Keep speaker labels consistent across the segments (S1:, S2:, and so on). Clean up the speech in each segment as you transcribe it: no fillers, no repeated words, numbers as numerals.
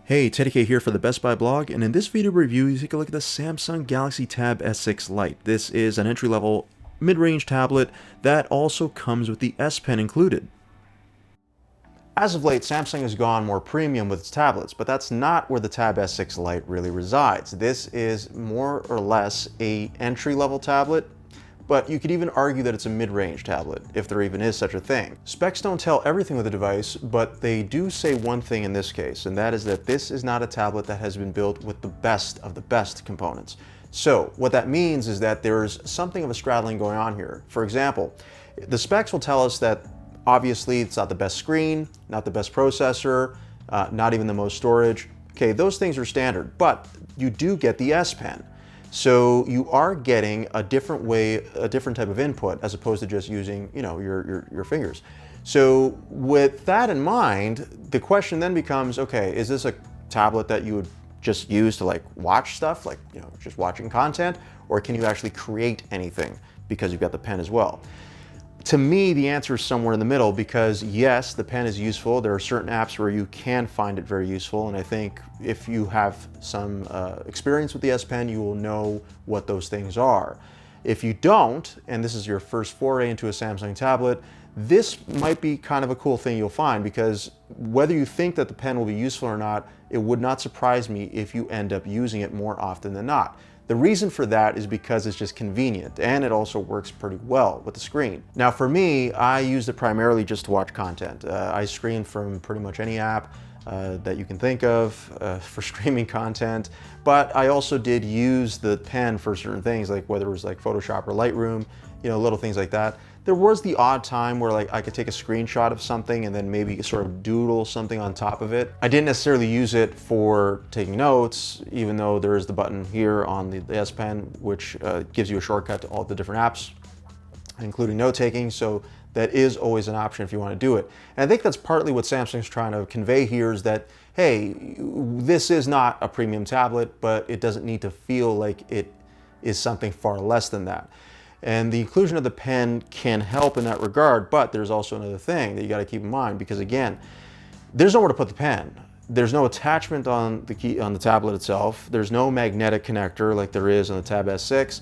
S1: Hey, Teddy K here for the Best Buy blog, and in this video review, you take a look at the Samsung Galaxy Tab S6 Lite. This is an entry-level mid-range tablet that also comes with the S Pen included. As of late, Samsung has gone more premium with its tablets, but that's not where the Tab S6 Lite really resides. This is more or less a entry-level tablet, but you could even argue that it's a mid-range tablet, if there even is such a thing. Specs don't tell everything with the device, but they do say one thing in this case, and that is that this is not a tablet that has been built with the best of the best components. So what that means is that there's something of a straddling going on here. For example, the specs will tell us that obviously it's not the best screen, not the best processor, not even the most storage. Okay, those things are standard, but you do get the S Pen. So you are getting a different way, a different type of input as opposed to just using, your fingers. So with that in mind, the question then becomes, okay, is this a tablet that you would just use to like watch stuff, like, just watching content, or can you actually create anything because you've got the pen as well? To me, the answer is somewhere in the middle because yes, the pen is useful. There are certain apps where you can find it very useful. And I think if you have some experience with the S Pen, you will know what those things are. If you don't, and this is your first foray into a Samsung tablet, this might be kind of a cool thing you'll find because whether you think that the pen will be useful or not, it would not surprise me if you end up using it more often than not. The reason for that is because it's just convenient and it also works pretty well with the screen. Now for me, I used it primarily just to watch content. I stream from pretty much any app that you can think of for streaming content, but I also did use the pen for certain things, like whether it was like Photoshop or Lightroom, little things like that. There was the odd time where like I could take a screenshot of something and then maybe sort of doodle something on top of it. I didn't necessarily use it for taking notes, even though there is the button here on the S Pen, which gives you a shortcut to all the different apps, including note taking. So that is always an option if you want to do it. And I think that's partly what Samsung's trying to convey here is that, hey, this is not a premium tablet, but it doesn't need to feel like it is something far less than that. And the inclusion of the pen can help in that regard, but there's also another thing that you got to keep in mind because again, there's nowhere to put the pen. There's no attachment on the tablet itself. There's no magnetic connector like there is on the Tab S6.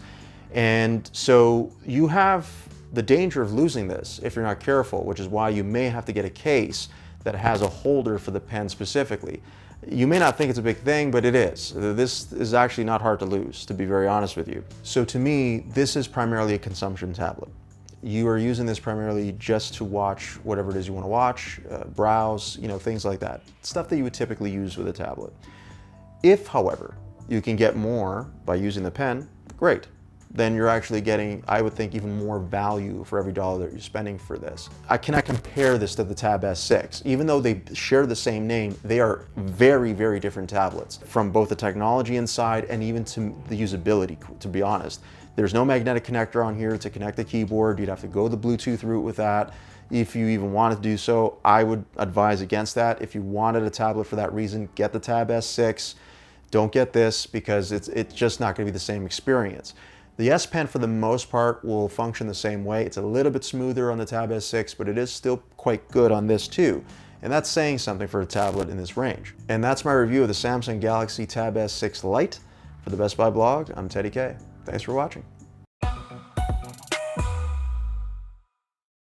S1: And so you have the danger of losing this if you're not careful, which is why you may have to get a case that has a holder for the pen specifically. You may not think it's a big thing, but it is. This is actually not hard to lose, to be very honest with you. So to me, this is primarily a consumption tablet. You are using this primarily just to watch whatever it is you want to watch, browse, things like that. Stuff that you would typically use with a tablet. If, however, you can get more by using the pen, great. Then you're actually getting, I would think, even more value for every dollar that you're spending for this. I cannot compare this to the Tab S6. Even though they share the same name, they are very, very different tablets from both the technology inside and even to the usability, to be honest. There's no magnetic connector on here to connect the keyboard. You'd have to go the Bluetooth route with that. If you even wanted to do so, I would advise against that. If you wanted a tablet for that reason, get the Tab S6. Don't get this because it's just not going to be the same experience. The S Pen, for the most part, will function the same way. It's a little bit smoother on the Tab S6, but it is still quite good on this too. And that's saying something for a tablet in this range. And that's my review of the Samsung Galaxy Tab S6 Lite. For the Best Buy blog, I'm Teddy K. Thanks for watching.